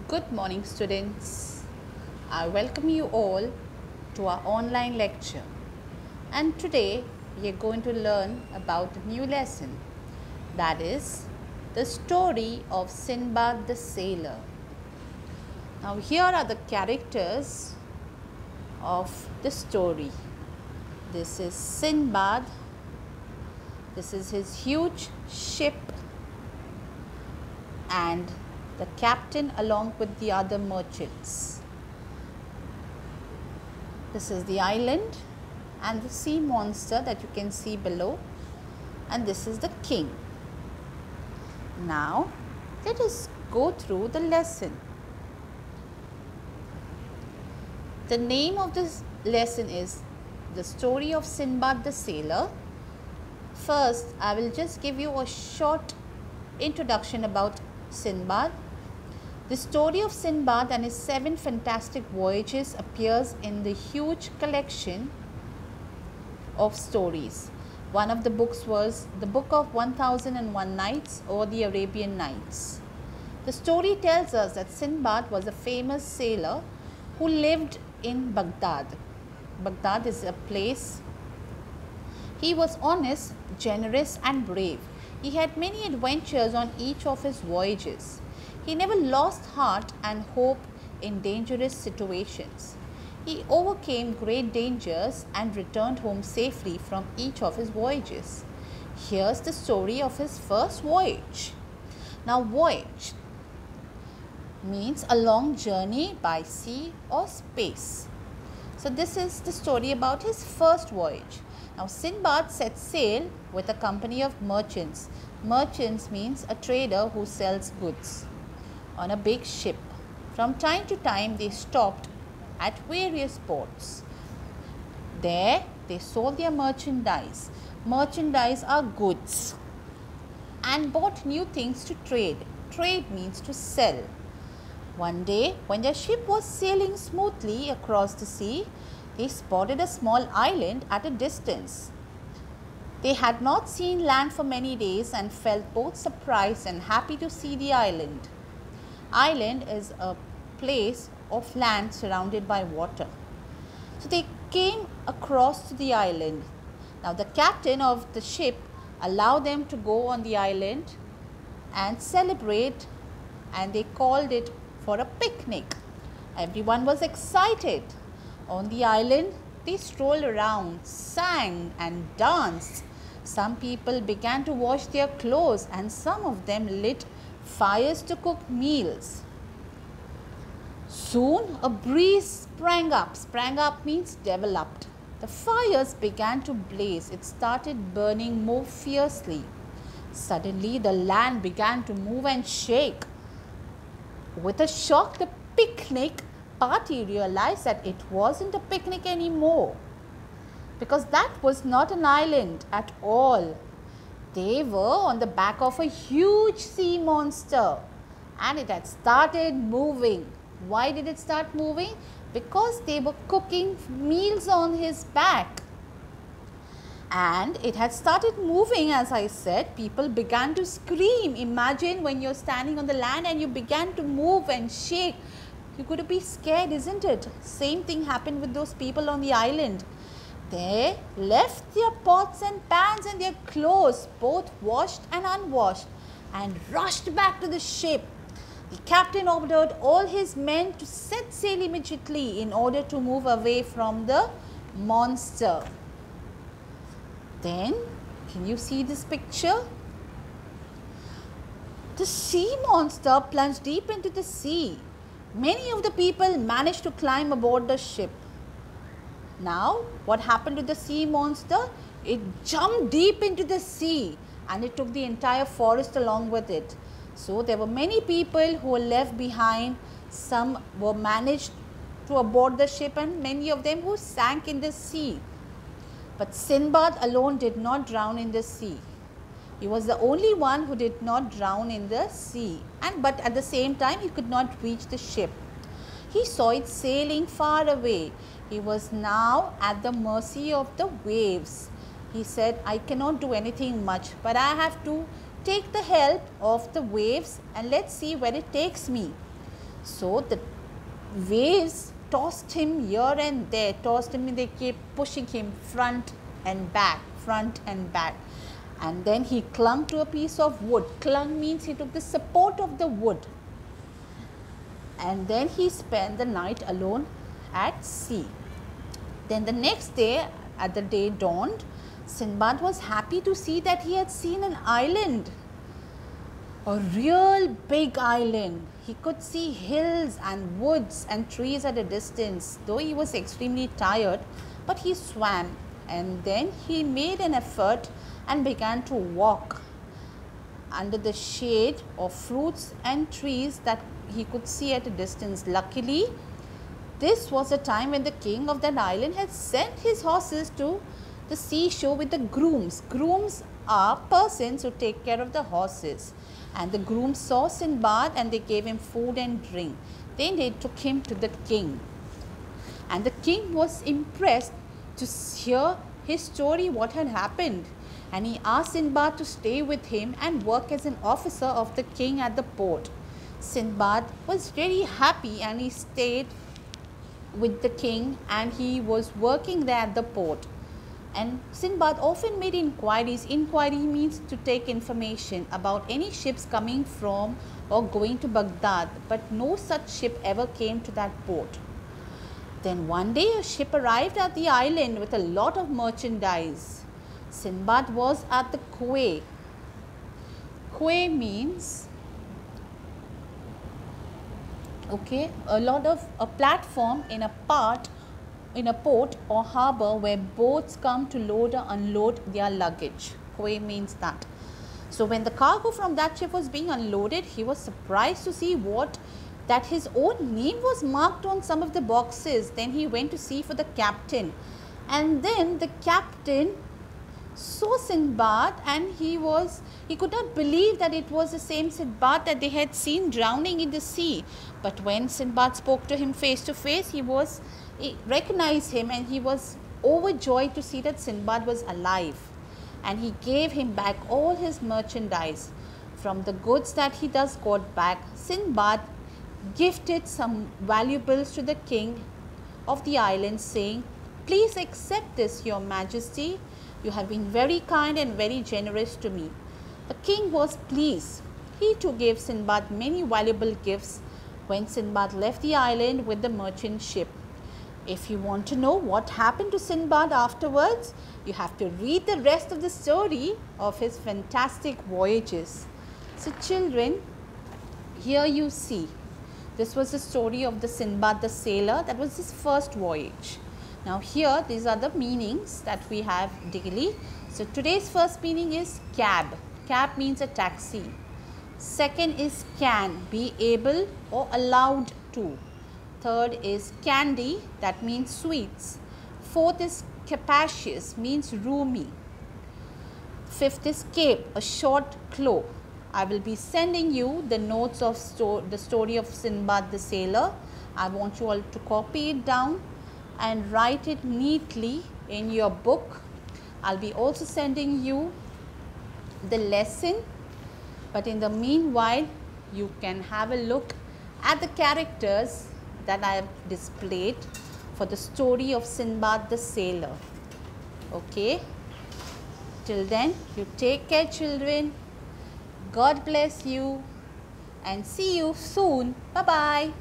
Good morning, students. I welcome you all to our online lecture. And today we are going to learn about a new lesson, that is the story of Sinbad the Sailor. Now, here are the characters of the story. This is Sinbad. This is his huge ship and the captain along with the other merchants. This is the island and the sea monster that you can see below, and this is the king. Now let us go through the lesson. The name of this lesson is The Story of Sinbad the Sailor. First, I will just give you a short introduction about Sinbad. The story of Sinbad and his 7 fantastic voyages appears in the huge collection of stories. One of the books was the Book of 1001 Nights or the Arabian Nights. The story tells us that Sinbad was a famous sailor who lived in Baghdad. Baghdad is a place. He was honest, generous and brave. He had many adventures on each of his voyages. He never lost heart and hope in dangerous situations. He overcame great dangers and returned home safely from each of his voyages. Here's the story of his first voyage. Now, voyage means a long journey by sea or space. So, this is the story about his first voyage. Now, Sinbad set sail with a company of merchants. Merchants means a trader who sells goods on a big ship. From time to time, they stopped at various ports. There, they sold their merchandise. Merchandise are goods, and bought new things to trade. Trade means to sell. One day, when their ship was sailing smoothly across the sea, they spotted a small island at a distance. They had not seen land for many days and felt both surprised and happy to see the island. Island is a place of land surrounded by water. So they came across to the island. Now the captain of the ship allowed them to go on the island and celebrate, and they called it for a picnic. Everyone was excited. On the island, they strolled around, sang and danced. Some people began to wash their clothes and some of them lit fires to cook meals. Soon a breeze sprang up. Sprang up means developed. The fires began to blaze. It started burning more fiercely. Suddenly the land began to move and shake. With a shock, the picnic party realized that it wasn't a picnic anymore, because that was not an island at all. They were on the back of a huge sea monster, and it had started moving. Why did it start moving? Because they were cooking meals on his back. And it had started moving, as I said. People began to scream. Imagine when you're standing on the land and you began to move and shake. You're going to be scared, isn't it? Same thing happened with those people on the island. They left their pots and pans and their clothes, both washed and unwashed, and rushed back to the ship. The captain ordered all his men to set sail immediately in order to move away from the monster. Then, can you see this picture? The sea monster plunged deep into the sea. Many of the people managed to climb aboard the ship. Now, what happened to the sea monster? It jumped deep into the sea and it took the entire forest along with it. So, there were many people who were left behind. Some were managed to aboard the ship and many of them who sank in the sea. But Sinbad alone did not drown in the sea. He was the only one who did not drown in the sea, but at the same time he could not reach the ship. He saw it sailing far away. He was now at the mercy of the waves. He said, I cannot do anything much, but I have to take the help of the waves and let's see where it takes me. So the waves tossed him here and there, tossed him, they kept pushing him front and back, front and back. And then he clung to a piece of wood. Clung means he took the support of the wood. And then he spent the night alone at sea. Then the next day, at the day dawned, Sinbad was happy to see that he had seen an island. A real big island. He could see hills and woods and trees at a distance. Though he was extremely tired, but he swam, and then he made an effort and began to walk under the shade of fruits and trees that he could see at a distance. Luckily, this was a time when the king of that island had sent his horses to the seashore with the grooms. Grooms are persons who take care of the horses. And the grooms saw Sinbad and they gave him food and drink. Then they took him to the king. And the king was impressed to hear his story, what had happened. And he asked Sinbad to stay with him and work as an officer of the king at the port. Sinbad was very happy and he stayed with the king and he was working there at the port. And Sinbad often made inquiries. Inquiry means to take information about any ships coming from or going to Baghdad, but no such ship ever came to that port. Then one day a ship arrived at the island with a lot of merchandise. Sinbad was at the quay. Quay means a platform in a port or harbour where boats come to load or unload their luggage. Quay means that. So when the cargo from that ship was being unloaded, he was surprised to see that his own name was marked on some of the boxes. Then he went to see for the captain, and then the captain saw Sinbad and he could not believe that it was the same Sinbad that they had seen drowning in the sea. But when Sinbad spoke to him face to face, he recognized him and he was overjoyed to see that Sinbad was alive. And he gave him back all his merchandise. From the goods that he thus got back, Sinbad gifted some valuables to the king of the island, saying, "Please accept this, your majesty. You have been very kind and very generous to me." The king was pleased. He too gave Sinbad many valuable gifts when Sinbad left the island with the merchant ship. If you want to know what happened to Sinbad afterwards, you have to read the rest of the story of his fantastic voyages. So children, here you see, this was the story of the Sinbad the sailor. That was his first voyage. Now here, these are the meanings that we have daily. So today's first meaning is cab. Cab means a taxi. Second is can, be able or allowed to. Third is candy, that means sweets. Fourth is capacious, means roomy. Fifth is cape, a short cloak. I will be sending you the notes of the story of Sinbad the sailor. I want you all to copy it down and write it neatly in your book. I'll be also sending you the lesson, but in the meanwhile you can have a look at the characters that I have displayed for the story of Sinbad the sailor. Okay, till then you take care children. God bless you and see you soon. Bye bye.